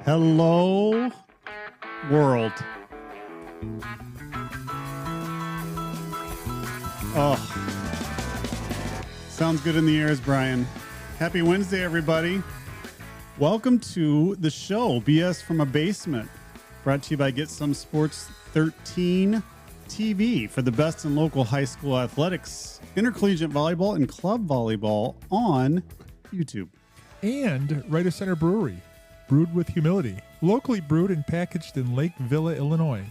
Hello, world. Oh, sounds good in the ears, Brian. Happy Wednesday, everybody. Welcome to the show, BS from a Basement, brought to you by Get Some Sports 13 TV for the best in local high school athletics, intercollegiate volleyball, and club volleyball on YouTube. And Right of Center Brewery, brewed with humility, locally brewed and packaged in Lake Villa, Illinois.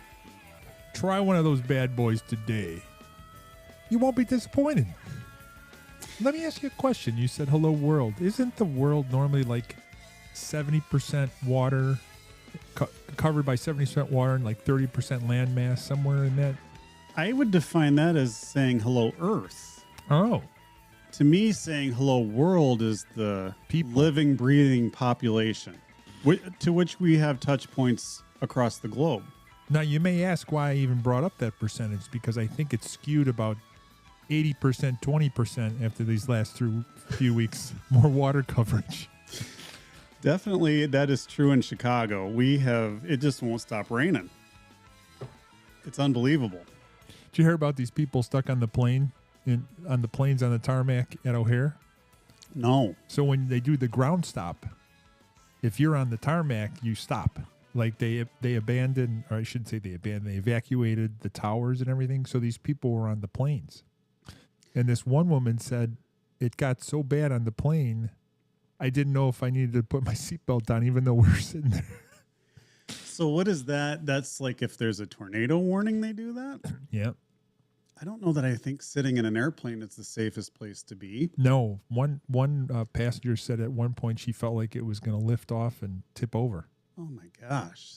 Try one of those bad boys today. You won't be disappointed. Let me ask you a question. You said hello world. Isn't the world normally like 70% water, covered by 70% water and like 30% land mass, somewhere in that? I would define that as saying hello Earth. Oh. To me, saying hello world is the living, breathing population, to which we have touch points across the globe. Now, you may ask why I even brought up that percentage, because I think it's skewed about 80%, 20% after these last few weeks, more water coverage. Definitely, that is true in Chicago. It just won't stop raining. It's unbelievable. Did you hear about these people stuck on the plane, on the planes on the tarmac at O'Hare? No. So when they do the ground stop, if you're on the tarmac, you stop. Like they abandoned, or I shouldn't say they abandoned, they evacuated the towers and everything. So these people were on the planes. And this one woman said, it got so bad on the plane, I didn't know if I needed to put my seatbelt on, even though we were sitting there. So what is that? That's like if there's a tornado warning, they do that? Yeah. I don't know that I think sitting in an airplane is the safest place to be. No. One passenger said at one point she felt like it was going to lift off and tip over. Oh, my gosh.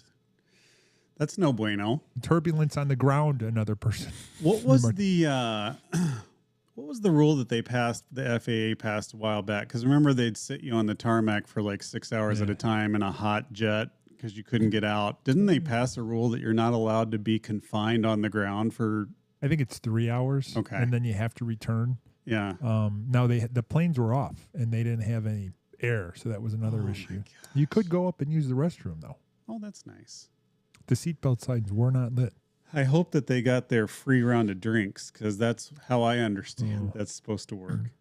That's no bueno. Turbulence on the ground, another person. What was what was the rule that they passed, the FAA passed a while back? Because remember, they'd sit you on the tarmac for like 6 hours at a time in a hot jet because you couldn't get out. Didn't they pass a rule that you're not allowed to be confined on the ground for... I think it's 3 hours. Okay. And then you have to return. Yeah. Now, the planes were off, and they didn't have any air, so that was another issue. You could go up and use the restroom, though. Oh, that's nice. The seatbelt signs were not lit. I hope that they got their free round of drinks, because that's how I understand that's supposed to work.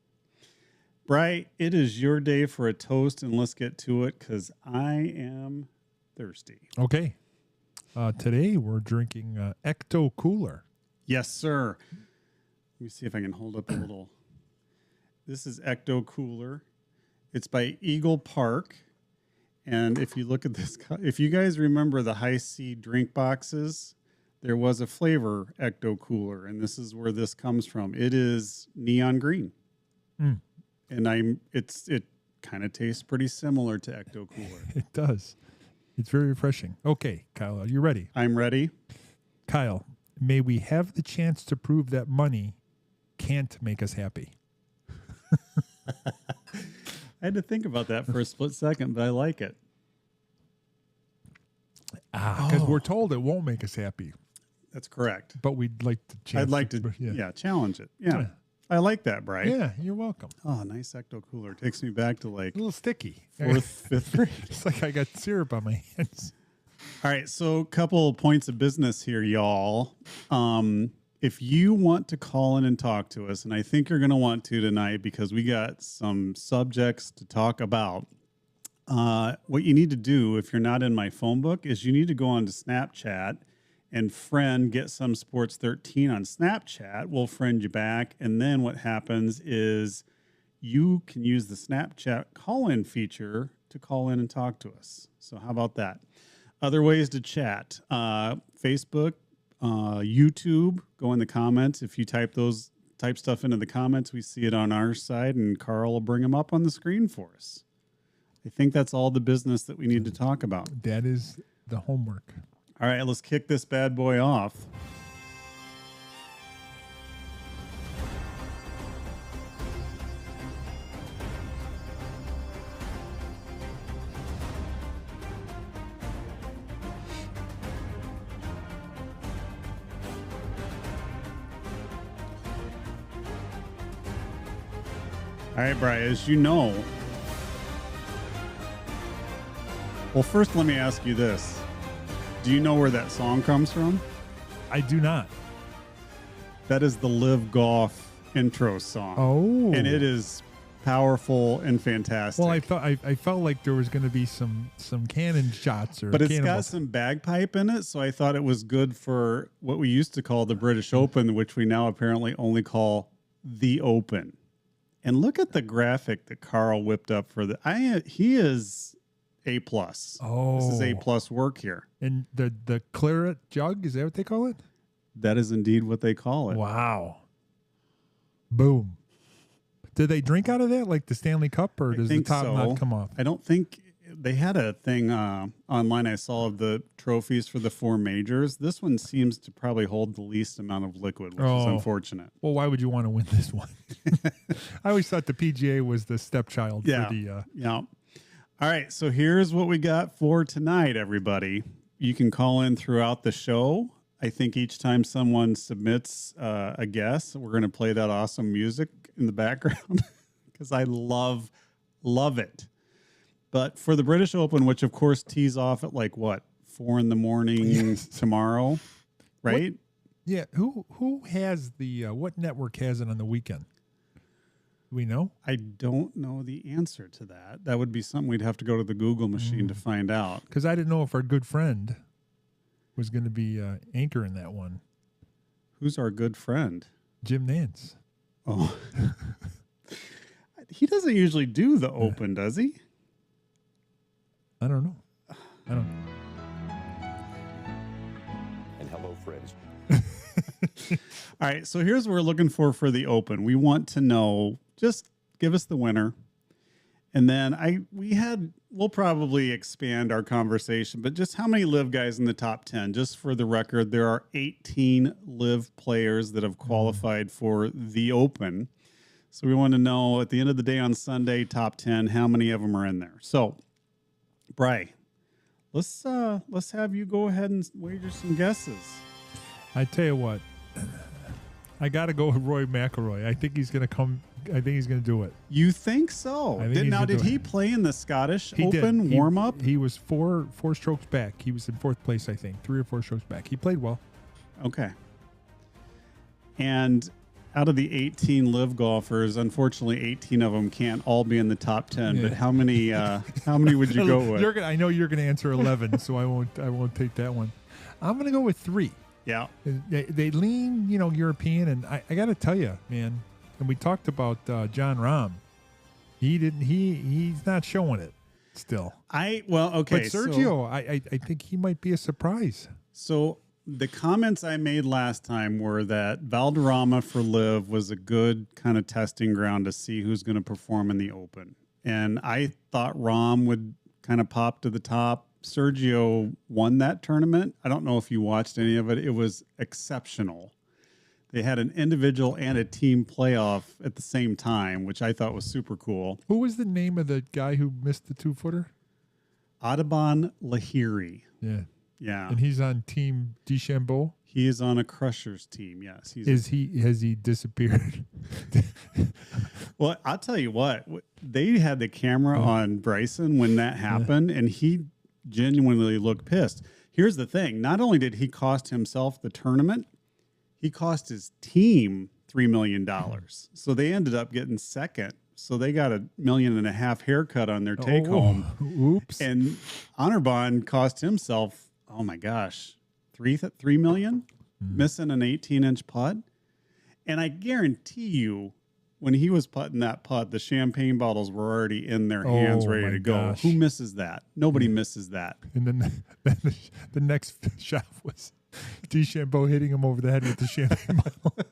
Bri, it is your day for a toast, and let's get to it, because I am thirsty. Okay. Today we're drinking Ecto Cooler. Yes, sir. Let me see if I can hold up a little. This is Ecto Cooler. It's by Eagle Park. And if you look at this, if you guys remember the High C drink boxes, there was a flavor Ecto Cooler, and this is where this comes from. It is neon green. And it kind of tastes pretty similar to Ecto Cooler. It does. It's very refreshing. Okay, Kyle, are you ready? I'm ready. Kyle, may we have the chance to prove that money can't make us happy. I had to think about that for a split second, but I like it. Because we're told it won't make us happy. That's correct. But we'd like to challenge I'd like to challenge it. Yeah. I like that, Brian. Yeah, you're welcome. Oh, nice Ecto Cooler. Takes me back to like a little sticky. 4th, 5th grade. It's like I got syrup on my hands. All right, so a couple points of business here, y'all. If you want to call in and talk to us, and I think you're going to want to tonight because we got some subjects to talk about, what you need to do if you're not in my phone book is you need to go on to Snapchat and friend Get Some Sports 13 on Snapchat. We'll friend you back, and then what happens is you can use the Snapchat call-in feature to call in and talk to us. So how about that? Other ways to chat, Facebook, YouTube, go in the comments. If you type stuff into the comments, we see it on our side, and Carl will bring them up on the screen for us. I think that's all the business that we need to talk about. That is the homework. All right, let's kick this bad boy off. All right, Brian, as you know, Well, first, let me ask you this. Do you know where that song comes from? I do not. That is the Live Golf intro song. Oh. And it is powerful and fantastic. Well, I felt like there was going to be some cannon shots but it's got some bagpipe in it, so I thought it was good for what we used to call the British Open, which we now apparently only call the Open. And look at the graphic that Carl whipped up for he is A+. Oh, this is A+ work here. And the claret jug, is that what they call it? That is indeed what they call it. Wow. Boom. Did they drink out of that like the Stanley Cup, or does the top not come off? I don't think they had a thing online I saw of the trophies for the 4 majors. This one seems to probably hold the least amount of liquid, which is unfortunate. Well, why would you want to win this one? I always thought the PGA was the stepchild for the... Yeah. All right, so here's what we got for tonight, everybody. You can call in throughout the show. I think each time someone submits a guess, we're going to play that awesome music in the background because I love it. But for the British Open, which of course tees off at 4 a.m. tomorrow, right? Who has the what network has it on the weekend? Do we know? I don't know the answer to that. That would be something we'd have to go to the Google machine to find out. Because I didn't know if our good friend was going to be anchoring that one. Who's our good friend? Jim Nance. Oh. He doesn't usually do the Open, does he? I don't know. And hello, friends. All right, so here's what we're looking for the Open. We want to know, just give us the winner. And then we'll probably expand our conversation, but just how many live guys in the top 10? Just for the record, there are 18 live players that have qualified for the Open. So we want to know at the end of the day on Sunday, top 10, how many of them are in there. So, Bri, let's have you go ahead and wager some guesses. I tell you what, I got to go with Roy McIlroy. I think he's going to come. I think he's going to do it. You think so? Did he play in the Scottish Open warm-up? He was four strokes back. He was in 4th place, I think. 3 or 4 strokes back. He played well. Okay. And out of the 18 live golfers, unfortunately, 18 of them can't all be in the top 10. Yeah. But how many would you go with? I know you're going to answer 11, so I won't take that one. I'm going to go with 3. Yeah. They lean, European, and I got to tell you, man. And we talked about John Rahm. He's not showing it still. Okay. But Sergio, I think he might be a surprise. So the comments I made last time were that Valderrama for Live was a good kind of testing ground to see who's going to perform in the Open. And I thought Rahm would kind of pop to the top. Sergio won that tournament. I don't know if you watched any of it. It was exceptional. They had an individual and a team playoff at the same time, which I thought was super cool. Who was the name of the guy who missed the 2-footer? Audubon Lahiri. Yeah. Yeah. And he's on Team DeChambeau? He is on a Crushers team, yes. Has he disappeared? Well, I'll tell you what. They had the camera on Bryson when that happened, and he genuinely looked pissed. Here's the thing. Not only did he cost himself the tournament, he cost his team $3 million. So they ended up getting second. So they got $1.5 million haircut on their take home. Oops. And Honorbond cost himself, oh my gosh, $3 million, missing an 18-inch putt. And I guarantee you, when he was putting that putt, the champagne bottles were already in their hands, ready to go. Gosh. Who misses that? Nobody misses that. And then the next shot was DeChambeau hitting him over the head with the champagne bottle.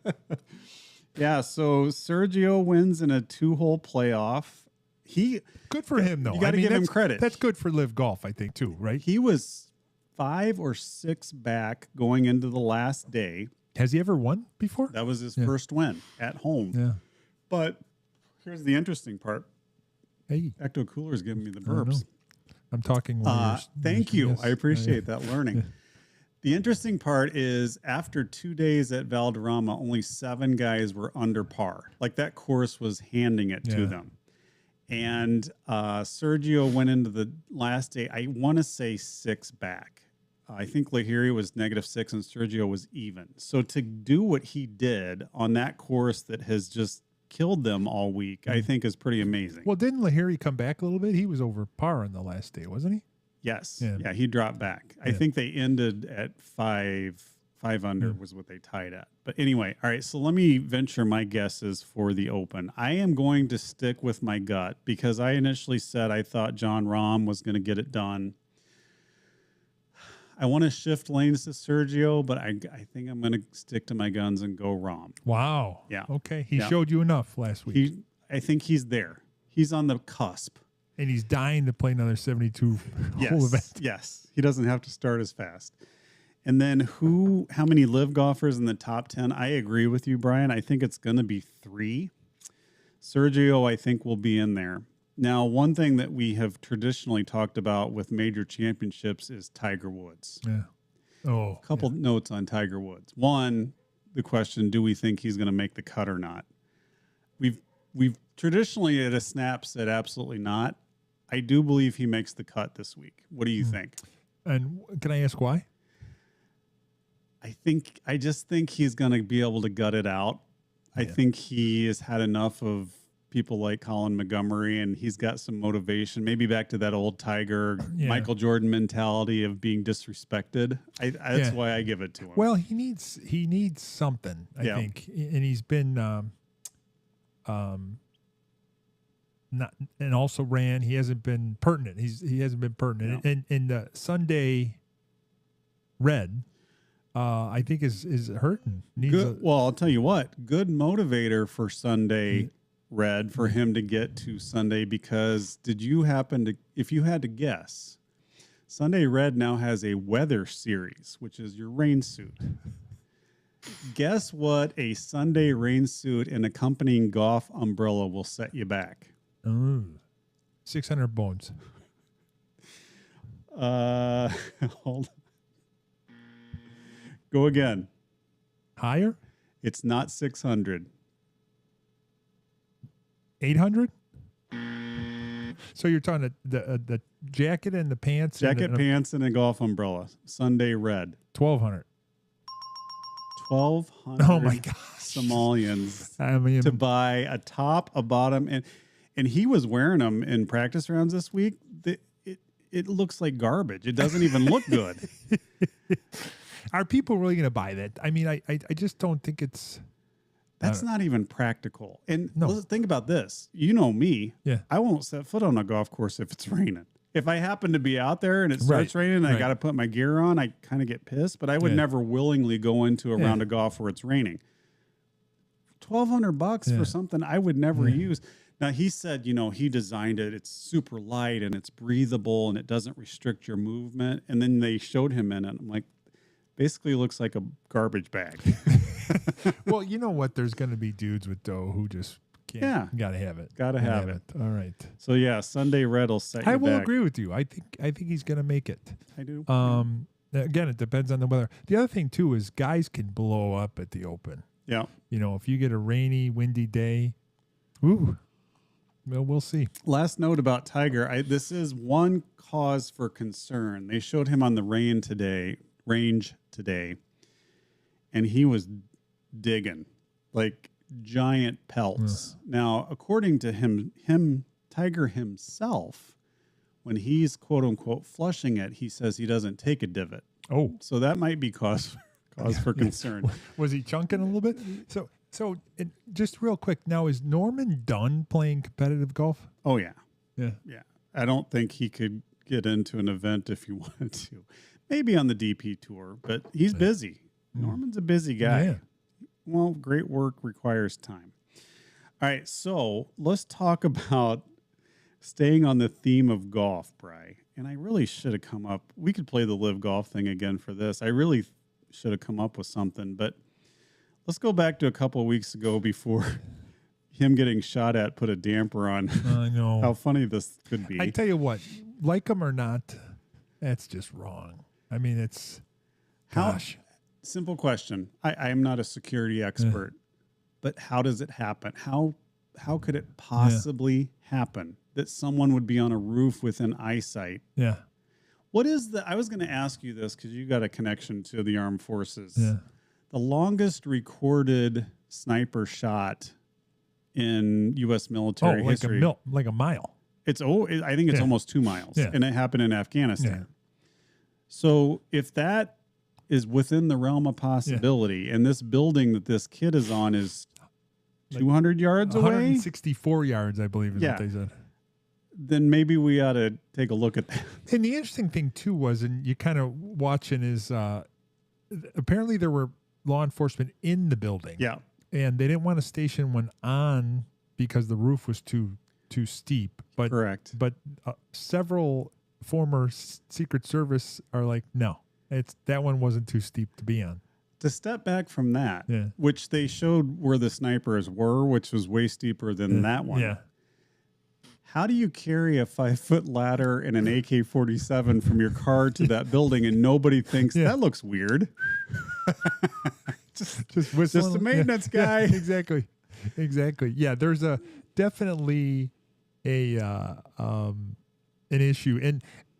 Yeah, so Sergio wins in a 2-hole playoff. Good for him, though. You got to give him credit. That's good for Live Golf, I think, too, right? He was 5 or 6 back going into the last day. Has he ever won before? That was his first win at home. Yeah. But here's the interesting part. Hey. Ecto Cooler's giving me the burps. I'm talking. Thank you. Yes. I appreciate that learning. Yeah. The interesting part is after 2 days at Valderrama, only 7 guys were under par. Like that course was handing it to them. And Sergio went into the last day, I want to say 6 back. I think Lahiri was -6 and Sergio was even. So to do what he did on that course that has just killed them all week, I think is pretty amazing. Well, didn't Lahiri come back a little bit? He was over par on the last day, wasn't he? Yes. Yeah. Yeah, he dropped back. I think they ended at 5 under was what they tied at. But anyway, all right, so let me venture my guesses for the Open. I am going to stick with my gut because I initially said I thought John Rahm was going to get it done. I want to shift lanes to Sergio, but I think I'm going to stick to my guns and go Rahm. Wow. Yeah. Okay. He showed you enough last week. I think he's there. He's on the cusp. And he's dying to play another 72 hole event. Yes. He doesn't have to start as fast. And then how many live golfers in the top 10? I agree with you, Brian. I think it's going to be 3. Sergio, I think, will be in there. Now, one thing that we have traditionally talked about with major championships is Tiger Woods. Yeah. Oh. A couple notes on Tiger Woods. One, the question, do we think he's going to make the cut or not? We've traditionally at a snap said absolutely not. I do believe he makes the cut this week. What do you think? And can I ask why? I just think he's going to be able to gut it out. I think he has had enough of people like Colin Montgomery, and he's got some motivation. Maybe back to that old Tiger, Michael Jordan mentality of being disrespected. That's why I give it to him. Well, he needs something, I think, and he's been not, and also ran. He hasn't been pertinent. He hasn't been pertinent, and the Sunday red. I think is hurting. Well, I'll tell you what, good motivator for Sunday red for him to get to Sunday, because if you had to guess, Sunday red now has a weather series, which is your rain suit. Guess what a Sunday rain suit and accompanying golf umbrella will set you back? 600 bones. Hold on. Go again. Higher? It's not 600. 800? So you're talking the jacket and the pants? Pants, and a golf umbrella. Sunday red. 1,200. 1,200 Oh, my gosh. Somalians I mean, to buy a top, a bottom. And he was wearing them in practice rounds this week. It looks like garbage. It doesn't even look good. Are people really going to buy that? I mean, I just don't think it's... That's not even practical. And No. let's think about this. You know me. Yeah. I won't set foot on a golf course if it's raining. If I happen to be out there and it starts raining and I got to put my gear on, I kind of get pissed. But I would never willingly go into a round of golf where it's raining. $1,200 for something I would never use. Now, he said, he designed it. It's super light and it's breathable and it doesn't restrict your movement. And then they showed him in it. I'm like, basically looks like a garbage bag. Well, you know what? There's going to be dudes with dough who just can't. Yeah. Got to have it. Got to have it. All right. So, yeah, Sunday red will set you I will back. agree with you. I think he's going to make it. I do. Again, it depends on the weather. The other thing, too, is guys can blow up at the Open. Yeah. If you get a rainy, windy day, well, we'll see. Last note about Tiger. This is one cause for concern. They showed him on the range today, and he was digging like giant pelts. Now, according to him, Tiger himself, when he's quote unquote flushing it, he says he doesn't take a divot. Oh, So that might be cause for concern. was he chunking a little bit? So just real quick, now is Norman done playing competitive golf? Oh yeah. Yeah. Yeah. I don't think he could get into an event if he wanted to. Maybe on the DP tour, but he's busy. Norman's a busy guy. Yeah. Well, great work requires time. All right, so let's talk about staying on the theme of golf, Bri. And I really should have come up. We could play the live golf thing again for this. I really should have come up with something, but let's go back to a couple of weeks ago before him getting shot at put a damper on I know. how funny this could be. I tell you what, like him or not, that's just wrong. I mean, it's gosh. Simple question. I am not a security expert, but how does it happen? How how could it possibly happen that someone would be on a roof within eyesight? Yeah. What is I was going to ask you this because you got a connection to the armed forces. Yeah. The longest recorded sniper shot in U.S. military history. Like a mile. I think it's almost 2 miles, and it happened in Afghanistan. Yeah. So if that is within the realm of possibility, and this building that this kid is on is 200 yards away, 164 yards, I believe, is what they said. Then maybe we ought to take a look at that. And the interesting thing too was, and you kind of watching is, apparently there were law enforcement in the building. Yeah. And they didn't want to station one on because the roof was too steep. But correct. But several former Secret Service are like, no, that one wasn't too steep to be on. To step back from that, which they showed where the snipers were, which was way steeper than that one. Yeah. How do you carry a 5-foot ladder and an AK-47 from your car to that building and nobody thinks that looks weird? just a maintenance guy. Yeah, exactly. Yeah, there's definitely an issue,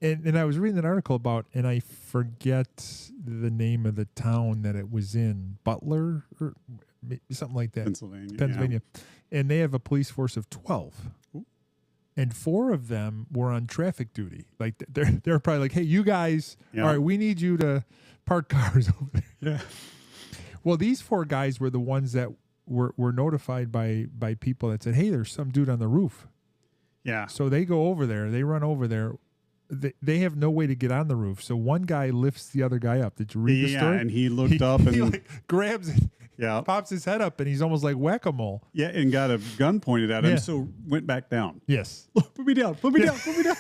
and I was reading an article about, and I forget the name of the town that it was in, Butler or something like that, Pennsylvania, and they have a police force of 12. Ooh. And 4 of them were on traffic duty. Like they're probably like, hey, you guys, all right, we need you to park cars over there. Yeah. Well, these 4 guys were the ones that were notified by people that said, hey, there's some dude on the roof. Yeah. So they go over there. They run over there. They have no way to get on the roof. So one guy lifts the other guy up. Did you read the story? Yeah, and he looked up and he grabs it. Yeah. Pops his head up, and he's almost like whack-a-mole. Yeah, and got a gun pointed at him, so went back down. Yes. Put me down. Put me down. Put me down.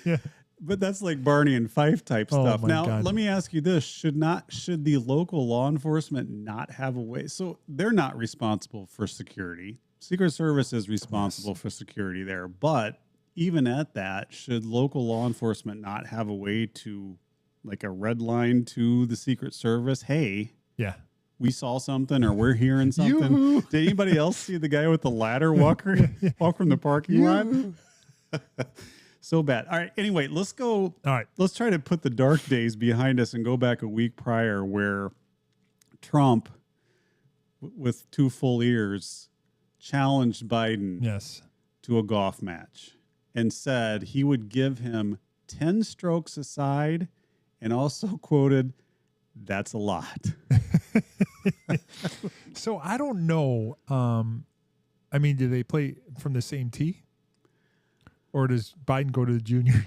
Yeah. But that's like Barney and Fife type stuff. Now, God. let me ask you this. Should the local law enforcement not have a way? So they're not responsible for security. Secret Service is responsible for security there. But even at that, should local law enforcement not have a way to, like a red line to the Secret Service? Hey, we saw something, or we're hearing something. Did anybody else see the guy with the ladder walk from the parking lot? So bad. All right. Anyway, let's go. All right. Let's try to put the dark days behind us and go back a week prior where Trump, with 2 full ears, challenged Biden to a golf match and said he would give him 10 strokes aside, and also quoted, "That's a lot." So I don't know. I mean, do they play from the same tee? Or does Biden go to the juniors?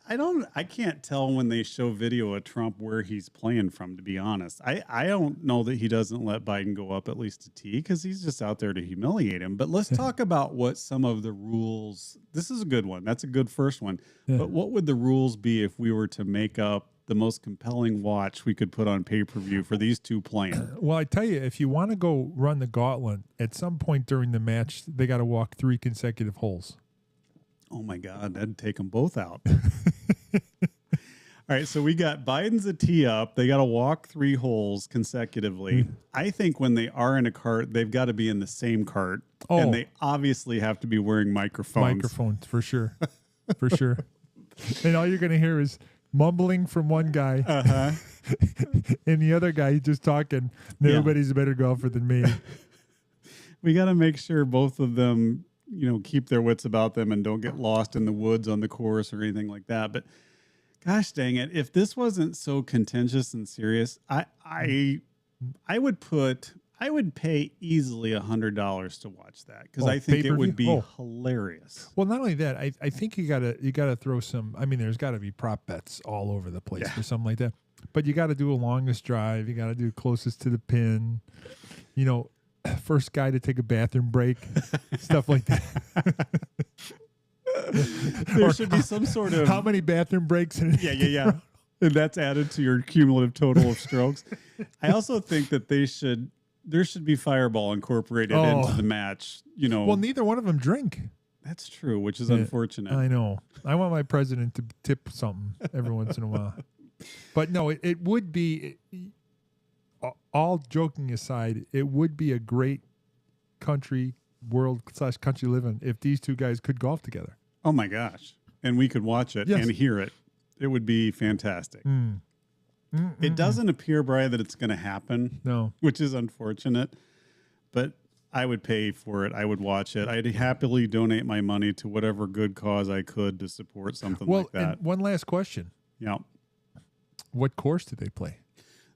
I can't tell when they show video of Trump where he's playing from, to be honest. I don't know that he doesn't let Biden go up at least a tee because he's just out there to humiliate him. But let's talk about what some of the rules. This is a good one. That's a good first one. Yeah. But what would the rules be if we were to make up the most compelling watch we could put on pay-per-view for these two playing? Well, I tell you, if you want to go run the gauntlet, at some point during the match, they got to walk 3 consecutive holes. Oh, my God. That'd take them both out. All right, so we got Biden's a tee up. They got to walk 3 holes consecutively. I think when they are in a cart, they've got to be in the same cart. Oh. And they obviously have to be wearing microphones. Microphones, for sure. For sure. And all you're going to hear is mumbling from one guy. And the other guy just talking. Nobody's a better golfer than me. We got to make sure both of them, keep their wits about them and don't get lost in the woods on the course or anything like that. But gosh dang it, if this wasn't so contentious and serious, I would pay easily $100 to watch that because I think it would be hilarious. Well, not only that, I think you gotta throw some. I mean, there's got to be prop bets all over the place for something like that. But you got to do a longest drive. You got to do closest to the pin. First guy to take a bathroom break, stuff like that. There should be some sort of how many bathroom breaks? Yeah. And that's added to your cumulative total of strokes. I also think that there should be Fireball incorporated into the match. Well, neither one of them drink. That's true, which is unfortunate. I know. I want my president to tip something every once in a while. But no, it would be. All joking aside, it would be a great country, world/country living if these two guys could golf together. Oh my gosh. And we could watch it Yes. and hear it. It would be fantastic. It doesn't appear, Brian, that it's going to happen. No. Which is unfortunate. But I would pay for it. I would watch it. I'd happily donate my money to whatever good cause I could to support something like that. And one last question. Yeah. What course did they play?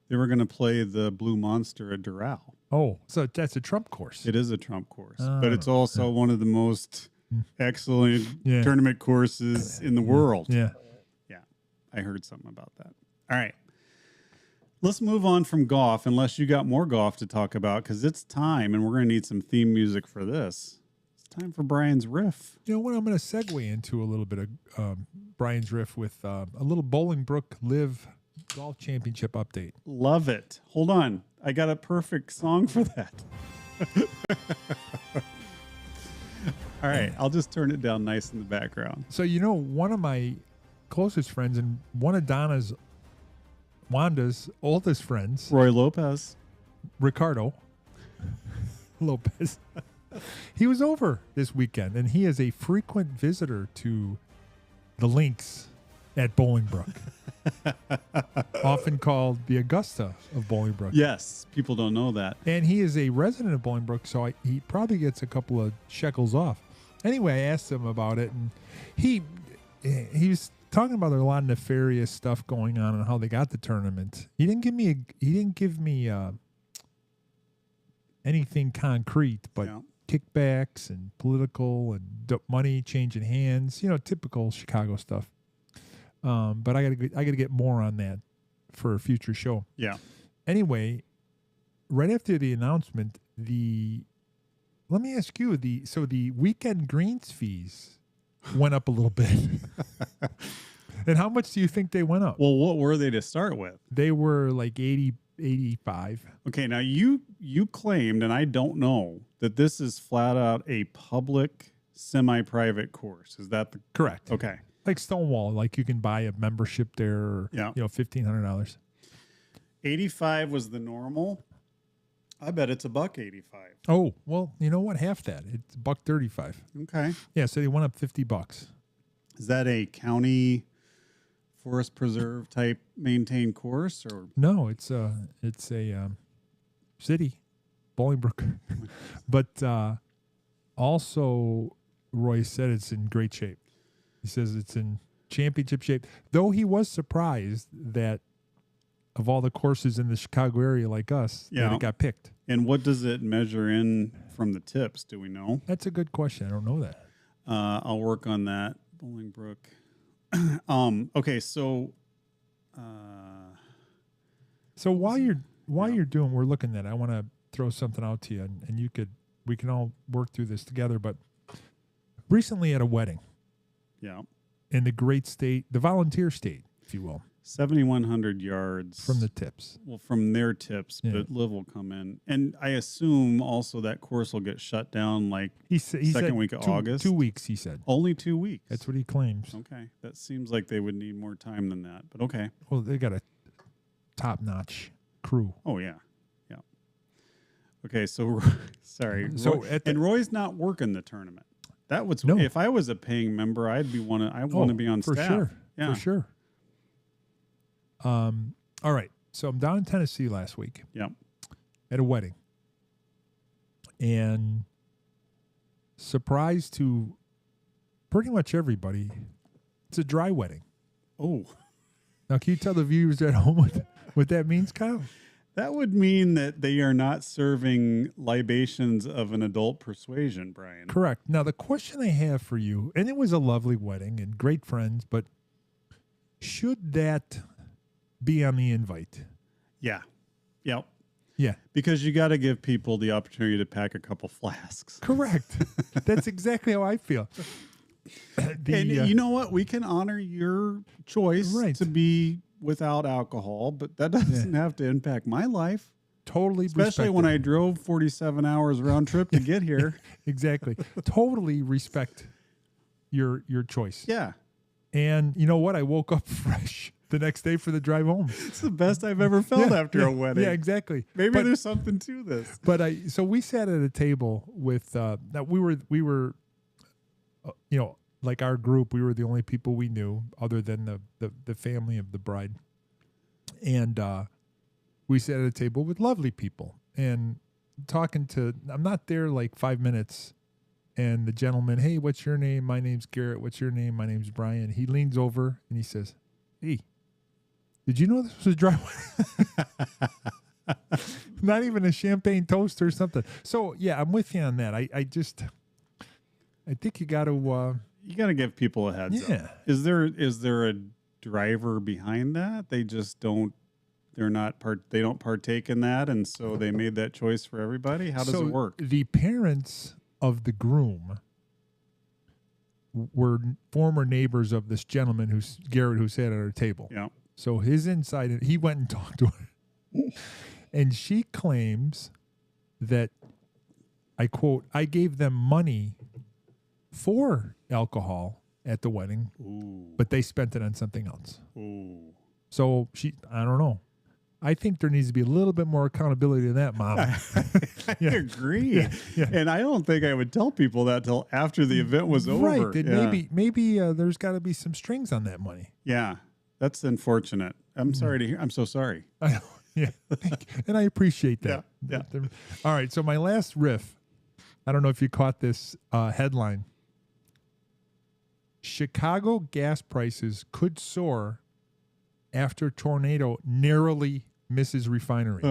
They were going to play the Blue Monster at Doral. Oh, so that's a Trump course. It is a Trump course, but it's also one of the most excellent Yeah. tournament courses in the world. Yeah. Yeah, I heard something about that. All right. Let's move on from golf, unless you got more golf to talk about, because it's time, and we're going to need some theme music for this. It's time for Brian's riff. You know what? I'm going to segue into a little bit of Brian's riff with a little Bolingbrook Live Golf Championship update. Love it. Hold on. I got a perfect song for that. All right. I'll just turn it down nice in the background. So, you know, one of my closest friends and one of Wanda's oldest friends, Roy Lopez. Ricardo Lopez, he was over this weekend, and he is a frequent visitor to the links at Bolingbrook, often called the Augusta of Bolingbrook. Yes. People don't know that. And he is a resident of Bolingbrook, so he probably gets a couple of shekels off. Anyway, I asked him about it, and he was talking about a lot of nefarious stuff going on and how they got the tournament. He didn't give me anything concrete, but Yeah. kickbacks and political and money changing hands. You know, typical Chicago stuff. But I gotta get more on that for a future show. Yeah. Anyway, right after the announcement, let me ask you, the weekend greens fees went up a little bit. And how much do you think they went up? Well, what were they to start with? They were like 80, 85. Okay, now you claimed, and I don't know, that this is flat out a public semi-private course. Is that the Correct. okay? Like Stonewall, like you can buy a membership there, or, Yeah. $1,500. 85 was the normal. I bet it's $1.85. Oh, well, you know what? Half that. It's $1.35. Okay. Yeah, so they went up $50. Is that a county forest preserve type maintained course, or No, it's a city, Bolingbrook. But also, Roy said it's in great shape. He says it's in championship shape, though he was surprised that of all the courses in the Chicago area like us, that Yeah. it got picked. and what does it measure in from the tips? Do we know? That's a good question. I don't know that. I'll work on that. Bolingbrook. Okay, so So while you're doing, we're looking at it, I want to throw something out to you, and we can all work through this together. But recently at a wedding yeah, in the great state, the volunteer state, if you will, 7,100 yards from the tips. Well, from their tips, Yeah. but Liv will come in, and I assume also that course will get shut down like He said second week of August. 2 weeks. He said only 2 weeks. that's what he claims. Okay, that seems like they would need more time than that, but okay. Well, they got a top-notch crew. Oh yeah, yeah. Okay, so sorry. So Roy, and Roy's not working the tournament. That was No. if I was a paying member, I want to be on for staff. sure. Yeah. For sure. All right. So I'm down in Tennessee last week. Yeah. At a wedding. And surprise to pretty much everybody, it's a dry wedding. Oh, Now, can you tell the viewers at home what that means, Kyle? that would mean that they are not serving libations of an adult persuasion, Brian. Correct. Now, the question I have for you, and it was a lovely wedding and great friends, but should that be on the invite? Yeah. Yep. Yeah. Because you got to give people the opportunity to pack a couple flasks. Correct. That's exactly how I feel. And you know what? We can honor your choice Right. to be without alcohol, but that doesn't have to impact my life. Totally Especially when I drove 47 hours round trip to get here. Exactly. Totally respect your choice. Yeah. And you know what? I woke up fresh the next day for the drive home. It's the best I've ever felt after a wedding. Yeah, exactly. Maybe there's something to this. But so we sat at a table with we were like our group, we were the only people we knew other than the family of the bride. And we sat at a table with lovely people and talking to, I'm not there like 5 minutes. And the gentleman, hey, what's your name? My name's Garrett. What's your name? My name's Brian. He leans over and he says, hey, did you know this was a driveway? Not even a champagne toast or something. So, yeah, I'm with you on that. I think you got to... you got to give people a heads up. Is there a driver behind that? They just don't... They don't partake in that, and so they made that choice for everybody? How does it work? The parents of the groom were former neighbors of this gentleman Garrett, who sat at our table. Yeah. So his inside, he went and talked to her, and she claims that, I quote, I gave them money for alcohol at the wedding, but they spent it on something else. Ooh. So I don't know. I think there needs to be a little bit more accountability in that, Mom. I agree. Yeah. And I don't think I would tell people that till after the event was over. Right. That maybe there's got to be some strings on that money. Yeah. That's unfortunate. I'm sorry to hear. I'm so sorry. I know. Yeah. And I appreciate that. Yeah. All right. So my last riff, I don't know if you caught this headline. Chicago gas prices could soar after tornado narrowly misses refinery.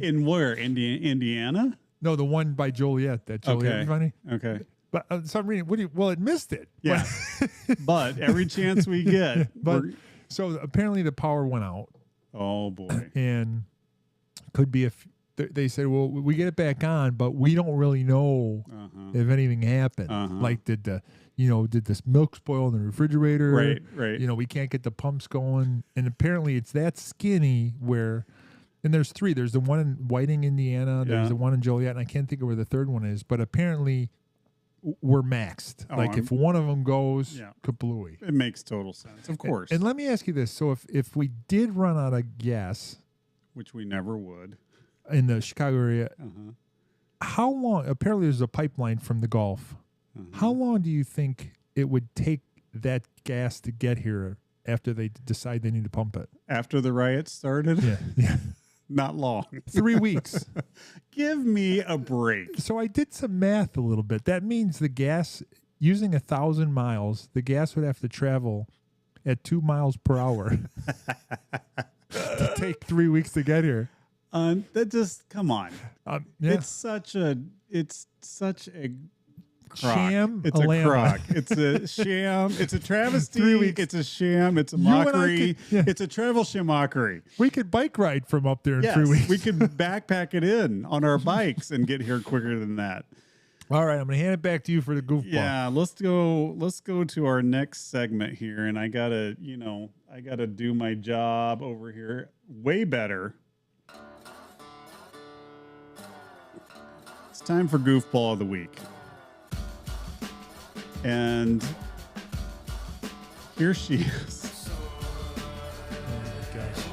In where? Indiana? No, the one by Joliet. That Joliet refinery. Okay. But so I'm reading. Well, it missed it. Yeah. But every chance we get. So apparently the power went out. Oh boy. And could be they said, well, we get it back on, but we don't really know if anything happened. Like did this milk spoil in the refrigerator? Right. We can't get the pumps going. And apparently it's that skinny where, and there's three. There's the one in Whiting, Indiana. There's the one in Joliet, and I can't think of where the third one is. But apparently we're maxed. If one of them goes, kablooey. It makes total sense, of course. And let me ask you this. So if we did run out of gas, which we never would, in the Chicago area, how long, apparently there's a pipeline from the Gulf. How long do you think it would take that gas to get here after they decide they need to pump it? After the riots started? Yeah. Not long. 3 weeks. Give me a break. So I did some math a little bit. That means the gas, using 1,000 miles, the gas would have to travel at 2 miles per hour to take 3 weeks to get here. That just, come on. It's such a crock. Sham. It's a crock. It's a sham. It's a travesty. It's a sham. It's a mockery. It's a travel shamockery. We could bike ride from up there in 3 weeks. We could backpack it in on our bikes and get here quicker than that. All right, I'm going to hand it back to you for the goofball. Yeah, let's go to our next segment here, and I gotta do my job over here way better. It's time for Goofball of the Week. And here she is. Oh my gosh.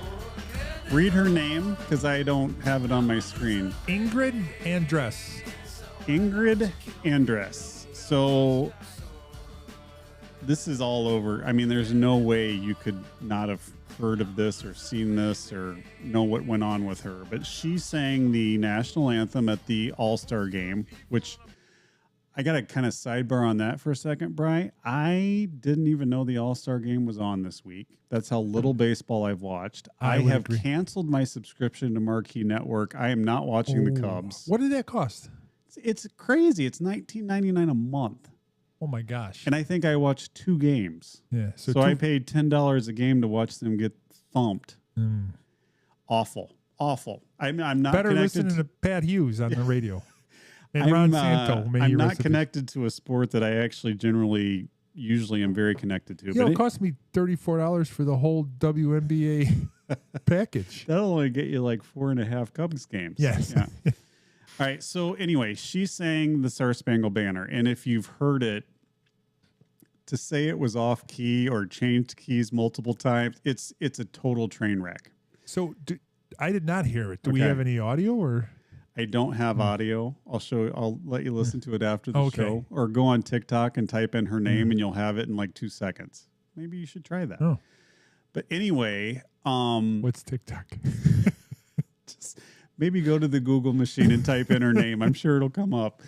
Read her name, because I don't have it on my screen. Ingrid Andress. Ingrid Andress. So this is all over. I mean, there's no way you could not have heard of this or seen this or know what went on with her. But she sang the national anthem at the All-Star game, which I got to kind of sidebar on that for a second, Bri. I didn't even know the All-Star game was on this week. That's how little baseball I've watched. I have canceled my subscription to Marquee Network. I am not watching the Cubs. What did that cost? It's crazy. It's $19.99 a month. Oh my gosh. And I think I watched 2 games. Yeah. So I paid $10 a game to watch them get thumped. Awful. I'm not better connected listening to Pat Hughes on the radio. And Ron Santo. I'm not connected to a sport that I actually usually am very connected to. It cost me $34 for the whole WNBA package. That'll only get you like 4.5 Cubs games. Yes. Yeah. All right. So anyway, she sang the Star Spangled Banner. And if you've heard it, to say it was off key or changed keys multiple times, it's a total train wreck. So I did not hear it. Do we Okay. have any audio or? I don't have audio. I'll let you listen to it after the show, or go on TikTok and type in her name and you'll have it in like 2 seconds. Maybe you should try that. Oh. But anyway, what's TikTok? just maybe go to the Google machine and type in her name. I'm sure it'll come up.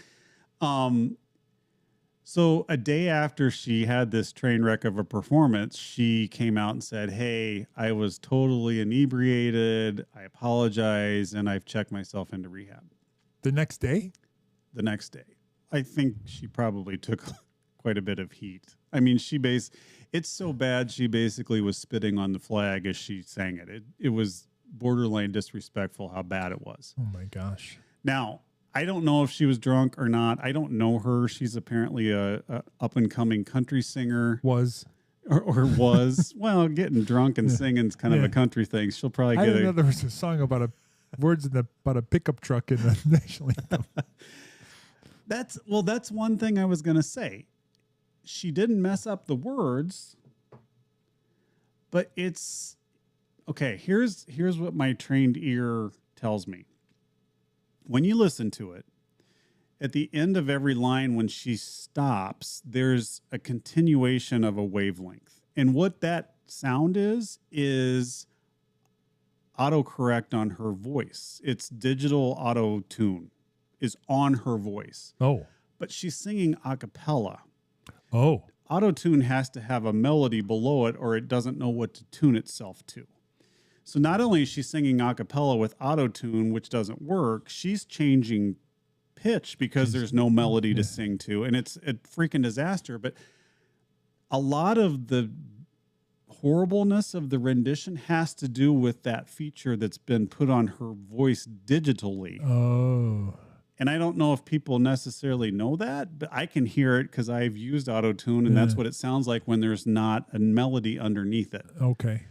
So a day after she had this train wreck of a performance, she came out and said, "Hey, I was totally inebriated. I apologize, and I've checked myself into rehab." The next day? The next day. I think she probably took quite a bit of heat. I mean, it's so bad she basically was spitting on the flag as she sang it. It was borderline disrespectful how bad it was. Oh my gosh. Now, I don't know if she was drunk or not. I don't know her. She's apparently a up and coming country singer. Was. Or was. Well, getting drunk and singing is kind of a country thing. She'll probably I get didn't know there was a song about about a pickup truck in the national anthem. That's one thing I was going to say. She didn't mess up the words, but it's okay. Here's what my trained ear tells me. When you listen to it, at the end of every line, when she stops, there's a continuation of a wavelength. And what that sound is autocorrect on her voice. It's digital auto tune is on her voice. Oh. But she's singing a cappella. Oh. Auto tune has to have a melody below it or it doesn't know what to tune itself to. So not only is she singing a cappella with auto-tune, which doesn't work, she's changing pitch because there's no melody to sing to, and it's a freaking disaster. But a lot of the horribleness of the rendition has to do with that feature that's been put on her voice digitally. Oh. And I don't know if people necessarily know that, but I can hear it because I've used auto-tune, and that's what it sounds like when there's not a melody underneath it. Okay.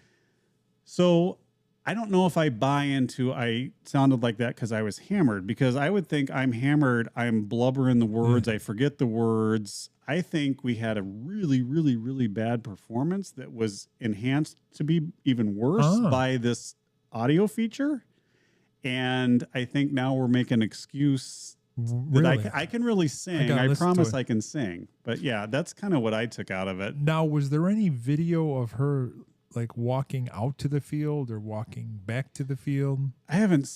So I don't know if I buy into I sounded like that because I was hammered, because I would think I'm hammered, I'm blubbering the words, I forget the words. I think we had a really, really, really bad performance that was enhanced to be even worse by this audio feature. And I think now we're making an excuse that I can really sing. I promise I can sing. But yeah, that's kind of what I took out of it. Now, was there any video of her like walking out to the field or walking back to the field? I haven't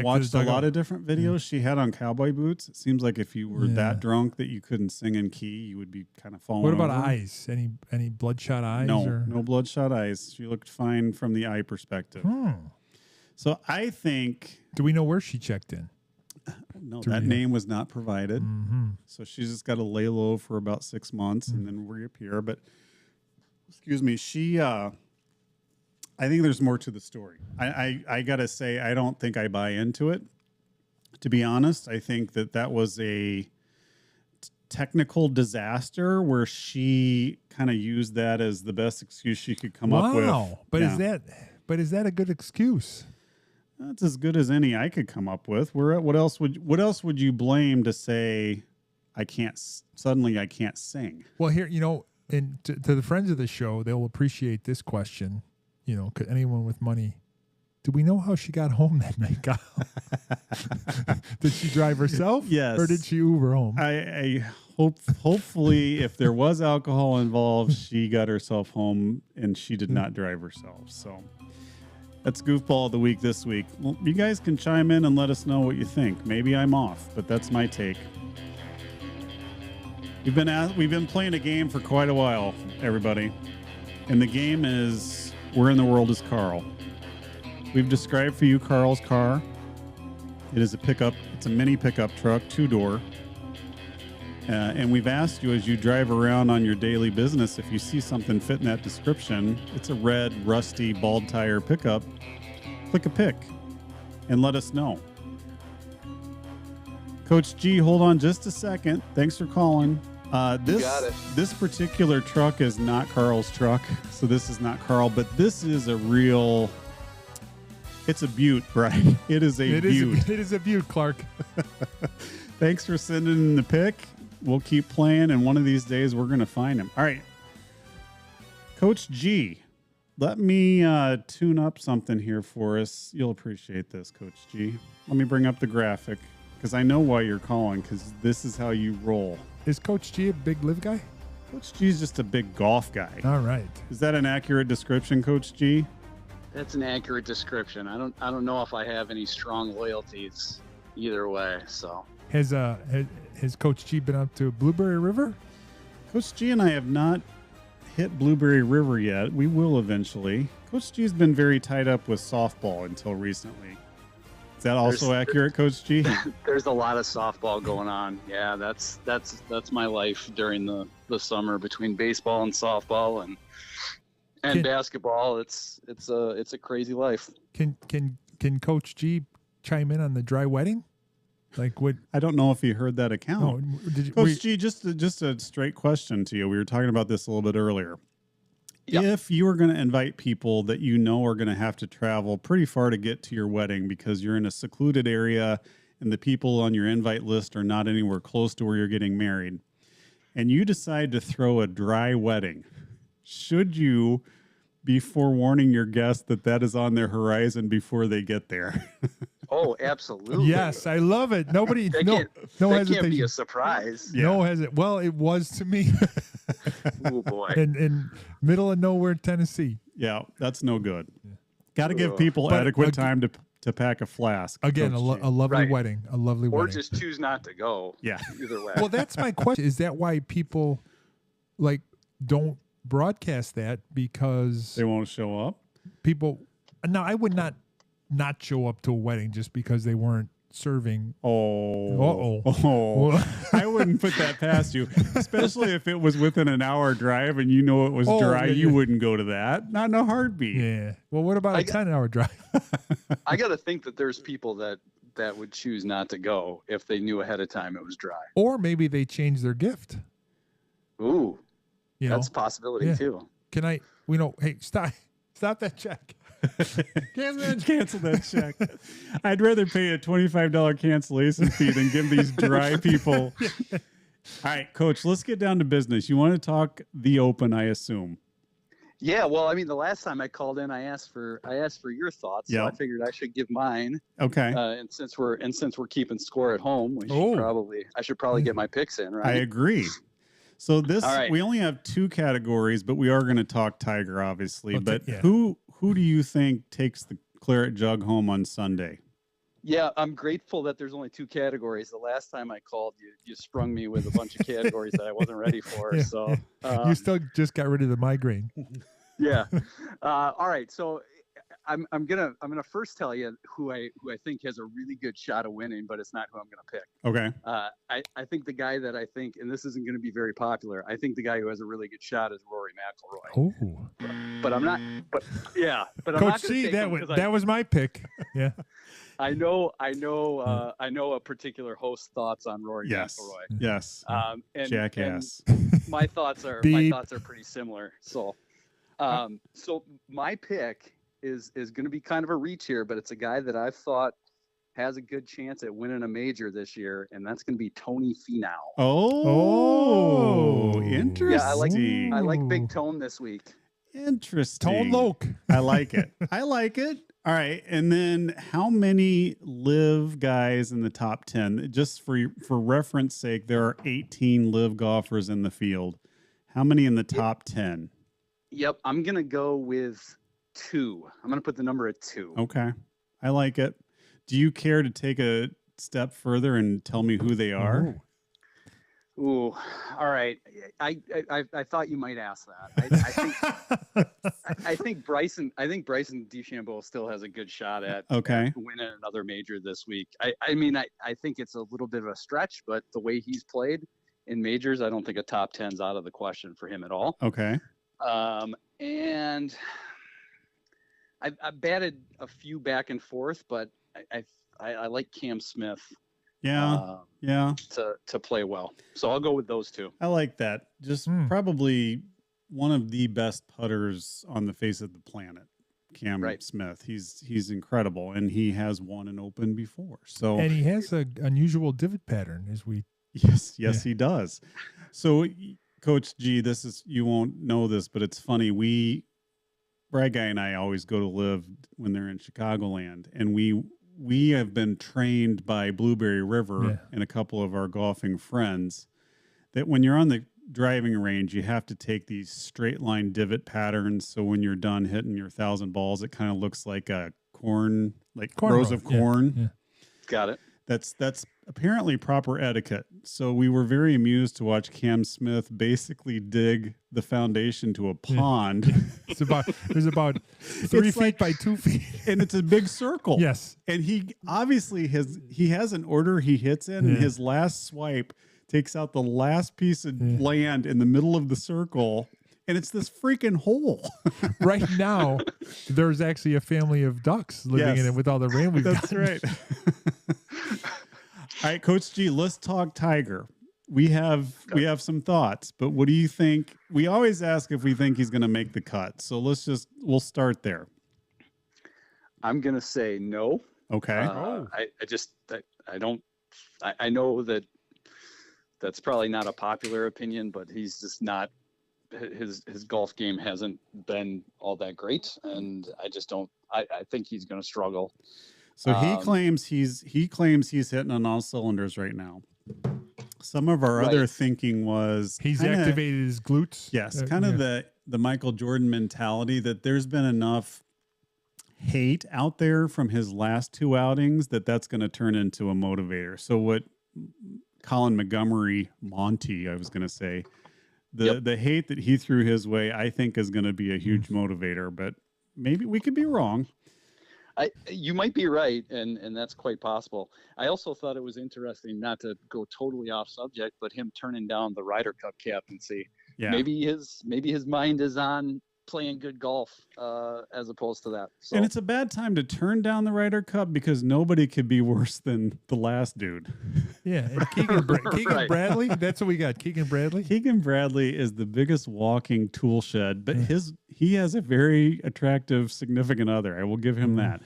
watched a lot of different videos she had on cowboy boots. It seems like if you were that drunk that you couldn't sing in key, you would be kind of falling over. What about eyes? Any bloodshot eyes? No bloodshot eyes. She looked fine from the eye perspective. So I think... Do we know where she checked in? No, that name was not provided. So she's just got to lay low for about 6 months and then reappear. But, excuse me, I think there's more to the story. I got to say, I don't think I buy into it. To be honest, I think that was a technical disaster where she kind of used that as the best excuse she could come up with. Wow. But is that a good excuse? That's as good as any I could come up with. What else would you blame to say I can't sing? Well, here, and to the friends of the show, they'll appreciate this question. Anyone with money, do we know how she got home that night, Kyle? Did she drive herself? Yes. Or did she Uber home? I hopefully, if there was alcohol involved, she got herself home and she did not drive herself. So that's Goofball of the Week this week. Well, you guys can chime in and let us know what you think. Maybe I'm off, but that's my take. We've been playing a game for quite a while, everybody. And the game is Where in the World is Carl? We've described for you Carl's car. It is a pickup. It's a mini pickup truck, 2-door. And we've asked you as you drive around on your daily business, if you see something fit in that description, it's a red, rusty, bald tire pickup, click a pick and let us know. Coach G, hold on just a second. Thanks for calling. This particular truck is not Carl's truck, so this is not Carl, but this is it's a beaut, right? It is a beaut. It is a beaut, Clark. Thanks for sending in the pick. We'll keep playing, and one of these days we're going to find him. All right, Coach G, let me tune up something here for us. You'll appreciate this, Coach G. Let me bring up the graphic because I know why you're calling, because this is how you roll. Is Coach G a big live guy? Coach G is just a big golf guy. All right. Is that an accurate description, Coach G? That's an accurate description. I don't know if I have any strong loyalties either way. So Has Coach G been up to Blueberry River? Coach G and I have not hit Blueberry River yet. We will eventually. Coach G's been very tied up with softball until recently. Is that also accurate, Coach G? there's a lot of softball going on. Yeah, that's my life during the summer between baseball and softball and basketball. It's a crazy life. Can Coach G chime in on the dry wedding? Like what? I don't know if you heard that account. No, Coach G, just a straight question to you. We were talking about this a little bit earlier. Yep. If you were going to invite people that you know are going to have to travel pretty far to get to your wedding because you're in a secluded area and the people on your invite list are not anywhere close to where you're getting married, and you decide to throw a dry wedding, should you be forewarning your guests that is on their horizon before they get there? Oh, absolutely. Yes, I love it. Nobody, That no can't hesitation. be a surprise. Yeah. No hesitation. Well, it was to me. Oh boy. in middle of nowhere, Tennessee. Yeah, that's no good. Got to give Ugh. people But adequate time to pack a flask. Again, Coach G. a lovely Right. wedding. A lovely Or wedding. just choose not to go. Yeah. Either way. Well, that's my question. Is that why people don't broadcast that? Because They won't show up. people. No, I would not show up to a wedding just because they weren't serving. Oh, Uh-oh. I wouldn't put that past you, especially if it was within an hour drive and you know it was Oh, dry. yeah, You yeah. wouldn't go to that. Not in a heartbeat. Yeah. Well, what about a 10-hour drive? I got to think that there's people that would choose not to go if they knew ahead of time it was dry. Or maybe they changed their gift. Ooh, You know, that's a possibility Yeah. too. can I? Hey, stop that check. Cancel that check. I'd rather pay a $25 cancellation fee than give these dry people. All right, Coach, let's get down to business. You want to talk the Open, I assume. Yeah, well, I mean, the last time I called in, I asked for your thoughts. Yeah. So I figured I should give mine. Okay. And since we're keeping score at home, I should probably get my picks in, right? I agree. So this, All right. we only have two categories, but we are going to talk Tiger, obviously. Okay, But yeah. who do you think takes the claret jug home on Sunday? Yeah, I'm grateful that there's only two categories. The last time I called, you sprung me with a bunch of categories that I wasn't ready for. Yeah. So You still just got rid of the migraine. yeah. All right. So I'm gonna first tell you who I think has a really good shot of winning, but it's not who I'm gonna pick. Okay. I think the guy that I think, and this isn't gonna be very popular, I think the guy who has a really good shot is Rory McIlroy. Oh, But I'm not. But yeah. But I'm Coach not gonna C, take that him was 'cause that was my pick. Yeah. I know a particular host's thoughts on Rory Yes. McIlroy. Yes. And Jackass. my thoughts are Beep. pretty similar. So, so my pick is going to be kind of a reach here, but it's a guy that I've thought has a good chance at winning a major this year, and that's going to be Tony Finau. Oh, interesting. Yeah, I like Big Tone this week. Interesting. Tone Loke. I like it. I like it. All right. And then how many live guys in the top 10? Just for reference sake, there are 18 live golfers in the field. How many in the top 10? Yep, I'm going to go with 2. I'm going to put the number at 2. Okay. I like it. Do you care to take a step further and tell me who they are? Ooh, all right. I thought you might ask that. I think Bryson DeChambeau still has a good shot at winning another major this week. I mean, I think it's a little bit of a stretch, but the way he's played in majors, I don't think a top 10's out of the question for him at all. Okay. And I batted a few back and forth, but I like Cam Smith. Yeah. To play well. So I'll go with those two. I like that. Just probably one of the best putters on the face of the planet, Cam Smith. He's incredible, and he has won an Open before. So And he has an unusual divot pattern, as we. yes, he does. So Coach G, you won't know this, but it's funny. Brad Guy and I always go to live when they're in Chicagoland, and we have been trained by Blueberry River and a couple of our golfing friends that when you're on the driving range, you have to take these straight line divot patterns. So when you're done hitting your 1,000 balls, it kind of looks like a corn rows of corn. Yeah. Got it. That's apparently proper etiquette. So we were very amused to watch Cam Smith basically dig the foundation to a pond. It was about 3 feet by 2 feet. And it's a big circle. Yes. And he obviously has an order he hits in, and his last swipe takes out the last piece of land in the middle of the circle. And it's this freaking hole. Right now, there's actually a family of ducks living in it with all the rain we've That's gotten. right. All right, Coach G, let's talk Tiger. We have some thoughts, but what do you think? We always ask if we think he's going to make the cut. So we'll start there. I'm going to say no. Okay. I know that that's probably not a popular opinion, but he's just not, his golf game hasn't been all that great. And I think he's going to struggle. So he claims he's hitting on all cylinders right now. Some of our other thinking was he's activated his glutes. Yes, kind of the Michael Jordan mentality that there's been enough hate out there from his last two outings that's going to turn into a motivator. So what Colin Monty, I was going to say, the hate that he threw his way, I think is going to be a huge motivator, but maybe we could be wrong. You might be right, and that's quite possible. I also thought it was interesting, not to go totally off subject, but him turning down the Ryder Cup captaincy. Yeah. Maybe his mind is on playing good golf as opposed to that. So. And it's a bad time to turn down the Ryder Cup because nobody could be worse than the last dude. Yeah, and Keegan Bradley, that's what we got. Keegan Bradley. Keegan Bradley is the biggest walking tool shed, but he has a very attractive significant other. I will give him that.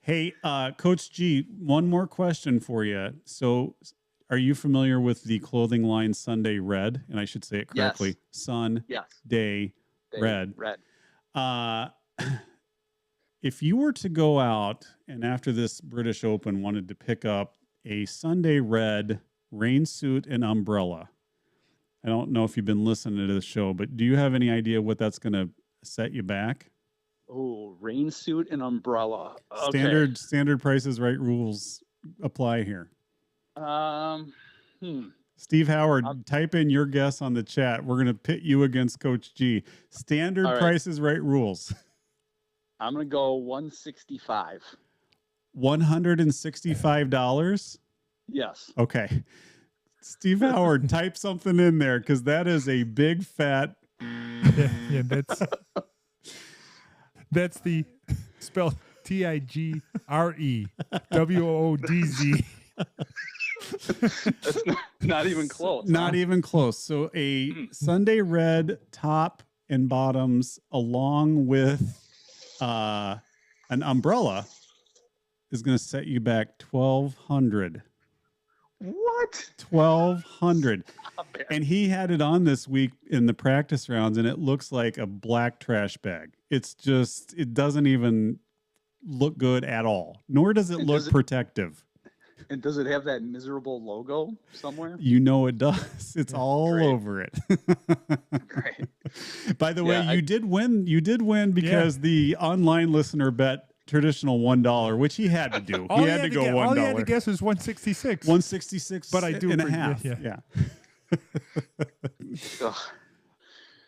Hey, Coach G, one more question for you. So, are you familiar with the clothing line Sunday Red? And I should say it correctly. Yes. Day Red. If you were to go out and after this British Open wanted to pick up a Sunday Red rain suit and umbrella, I don't know if you've been listening to the show, but do you have any idea what that's going to set you back? Oh, rain suit and umbrella. Okay. Standard prices, right rules apply here. Steve Howard, type in your guess on the chat. We're going to pit you against Coach G. Standard prices, right rules. I'm going to go $165. $165? Yes. Okay. Steve Howard, type something in there because that is a big fat. Yeah, that's the spelled TIGREWOODZ. That's not even close. Not even close. So a Sunday Red top and bottoms along with an umbrella is going to set you back $1,200. What? $1,200. And he had it on this week in the practice rounds, and it looks like a black trash bag. It doesn't even look good at all, nor does it look protective. And does it have that miserable logo somewhere? You know it does. It's all over it. Great. By the way, you did win. You did win because the online listener bet traditional $1, which he had to do. He had to go $1. All he had to guess was 166. 166, but I do and a half. Yeah.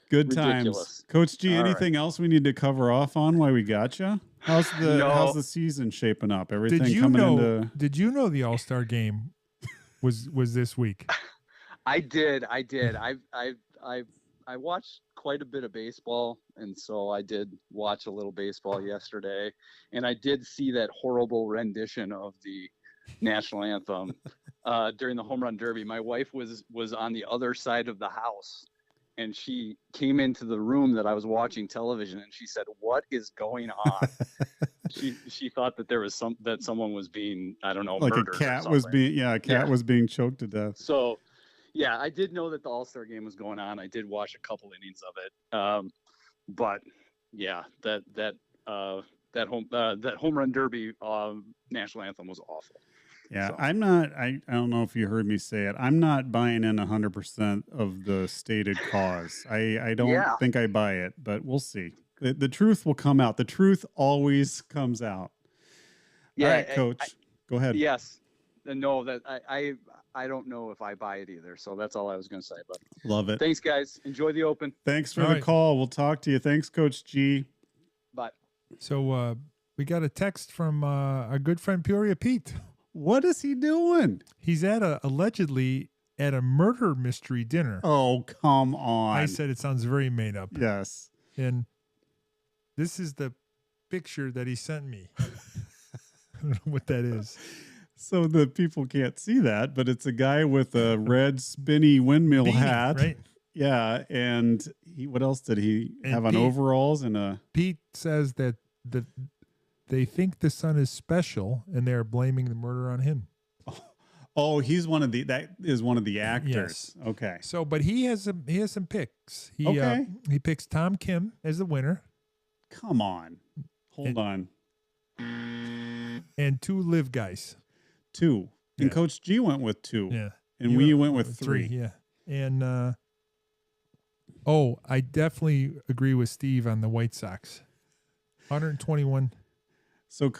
Good times. Coach G, anything else we need to cover off on while we got you? How's the season shaping up? Everything coming into. Did you know the All-Star game was this week? I did. I watched quite a bit of baseball, and so I did watch a little baseball yesterday, and I did see that horrible rendition of the national anthem during the home run derby. My wife was on the other side of the house, and she came into the room that I was watching television, and she said, "What is going on?" she thought that there was someone was being, I don't know, like murdered. A cat was being choked to death. So, Yeah, I did know that the All-Star game was going on. I did watch a couple innings of it. But yeah, that home run derby national anthem was awful. Yeah, So. I'm not. I don't know if you heard me say it. I'm not buying in 100% of the stated cause. I don't think I buy it, but we'll see. The truth will come out. The truth always comes out. Yeah, all right, Coach, go ahead. Yes, no, that I don't know if I buy it either. So that's all I was going to say. But love it. Thanks, guys. Enjoy the Open. Thanks for the call. We'll talk to you. Thanks, Coach G. Bye. So we got a text from our good friend Peoria Pete. What is he doing? He's allegedly at a murder mystery dinner. Oh, come on. I said it sounds very made up. Yes. And this is the picture that he sent me. I don't know what that is. So the people can't see that, but it's a guy with a red spinny windmill hat. Right? Yeah. And what else did he have on? Overalls and a... Pete says that they think the son is special and they're blaming the murder on him. Oh, he's one of the actors. Yes. Okay. So, but he has some picks. He picks Tom Kim as the winner. Come on. Hold on. And 2 live guys. 2. And Coach G went with 2. Yeah. And we went with 3. Yeah. And I definitely agree with Steve on the White Sox. 121. So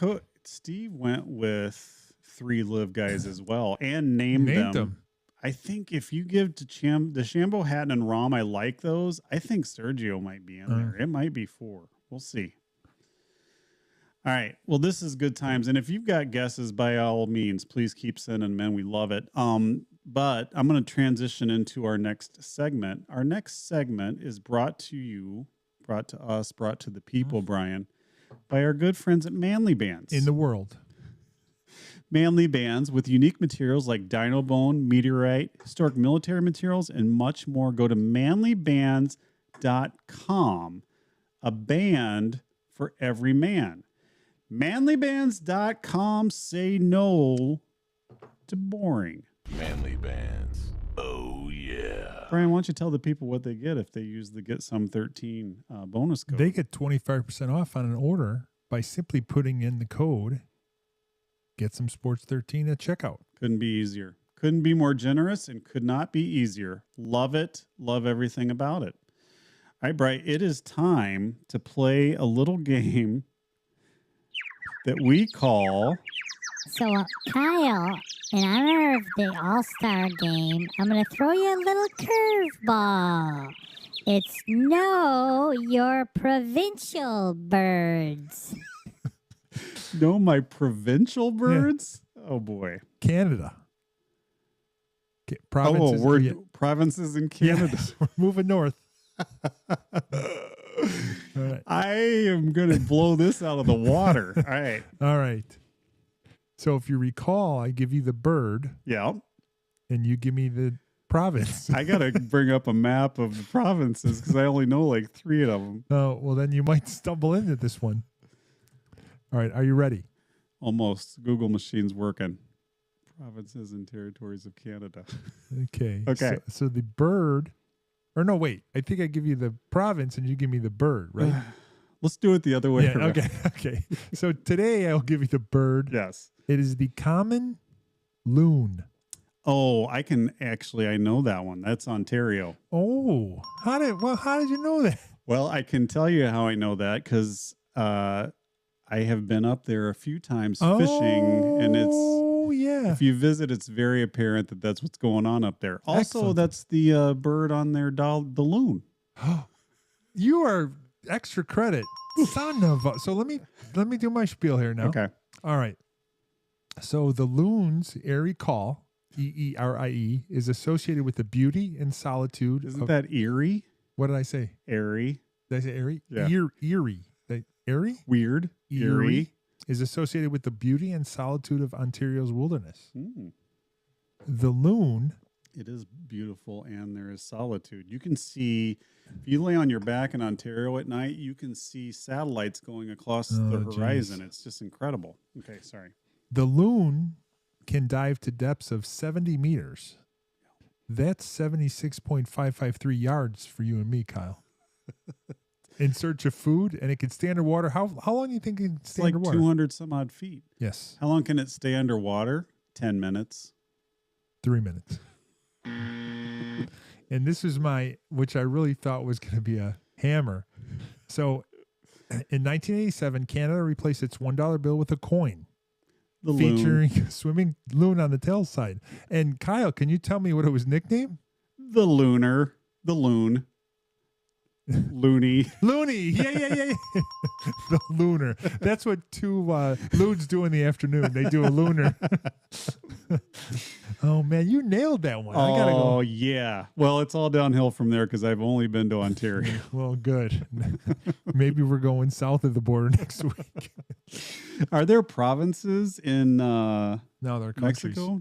Steve went with 3 live guys as well and named them. I think if you give to DeChambeau, Hatton, and Rahm, I like those. I think Sergio might be in there. It might be 4. We'll see. All right. Well, this is good times. And if you've got guesses, by all means, please keep sending them in. We love it. But I'm going to transition into our next segment. Our next segment is brought to the people, Brian, by our good friends at Manly Bands. In the world. Manly Bands with unique materials like Dino Bone, Meteorite, historic military materials, and much more. Go to manlybands.com. A band for every man. Manlybands.com. Say no to boring. Manly Bands. Oh, yeah. Brian, why don't you tell the people what they get if they use the Get Some 13 bonus code? They get 25% off on an order by simply putting in the code Get Some Sports 13 at checkout. Couldn't be easier. Couldn't be more generous and could not be easier. Love it. Love everything about it. All right, Brian, it is time to play a little game that we call... So, Kyle, in honor of the All-Star game, I'm going to throw you a little curveball. It's Know Your Provincial Birds. Know my provincial birds? Yeah. Oh, boy. Canada. Provinces. Provinces in Canada. Yes, we're moving north. All right. I am going to blow this out of the water. All right. All right. So if you recall, I give you the bird. Yeah. And you give me the province. I got to bring up a map of the provinces because I only know like 3 of them. Oh, well, then you might stumble into this one. All right. Are you ready? Almost. Google machine's working. Provinces and territories of Canada. Okay. Okay. So the bird, or no, wait. I think I give you the province and you give me the bird, right? Let's do it the other way around. Okay. So today I'll give you the bird. Yes. It is the common loon. Oh, I know that one. That's Ontario. Oh, how did you know that? Well, I can tell you how I know that because I have been up there a few times fishing, and if you visit, it's very apparent that that's what's going on up there. Also, Excellent. That's the bird on their the loon. You are extra credit, son of a. So let me do my spiel here now. Okay. All right. So the loon's airy call, E-E-R-I-E, is associated with the beauty and solitude. Isn't that eerie? What did I say? Airy. Did I say airy? Yeah. Eerie. Airy? Weird. Eerie. Is associated with the beauty and solitude of Ontario's wilderness. Mm. The loon. It is beautiful, and there is solitude. You can see, if you lay on your back in Ontario at night, you can see satellites going across the horizon. It's just incredible. Okay, sorry. The loon can dive to depths of 70 meters. That's 76.553 yards for you and me, Kyle. In search of food, and it can stay underwater. How long do you think it can stay It's like underwater? 200 some odd feet. Yes. How long can it stay underwater? 10 minutes. 3 minutes. And this is which I really thought was going to be a hammer. So in 1987, Canada replaced its $1 bill with a coin The featuring loon. a swimming loon on the tail side. And Kyle, can you tell me what it was nicknamed? The lunar. The loon. Loony. Loony. Yeah. The lunar. That's what two loons do in the afternoon. They do a lunar. Oh, man, you nailed that one. I gotta go. Oh, yeah. Well, it's all downhill from there because I've only been to Ontario. Well, good. Maybe we're going south of the border next week. Are there provinces in No, they're countries. Mexico?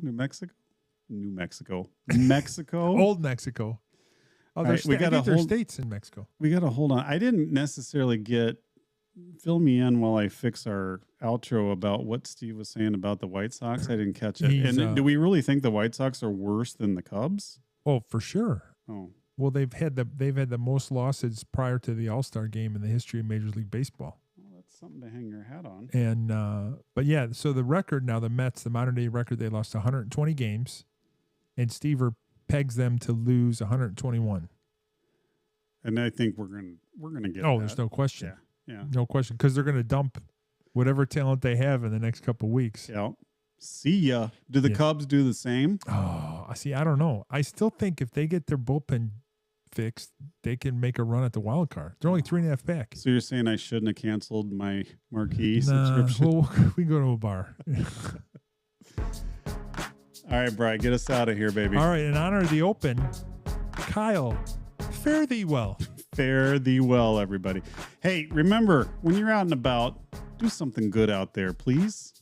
New Mexico. Mexico? Old Mexico. Oh, All right, there's we I think there's hold- states in Mexico. We got to hold on. I didn't necessarily fill me in while I fix our outro about what Steve was saying about the White Sox. I didn't catch it. He's, And do we really think the White Sox are worse than the Cubs? Oh, for sure. Oh, Well, they've had the most losses prior to the All-Star game in the history of Major League Baseball. well, that's something to hang your hat on. And but yeah, so the record now, the Mets, the modern day record, they lost 120 games, and Stever pegs them to lose 121. And I think we're gonna get. Oh, that. there's no question. Yeah. No question, because they're going to dump whatever talent they have in the next couple of weeks. Yeah. See ya. Do the Yeah. Cubs do the same? Oh, see, I don't know. I still think if they get their bullpen fixed, they can make a run at the wild card. They're only 3.5 back. So you're saying I shouldn't have canceled my marquee Nah, subscription? well, we can go to a bar. All right, Brian, get us out of here, baby. All right, in honor of the Open, Kyle, fare thee well. Fare thee well, everybody. Hey, remember, when you're out and about, do something good out there, please.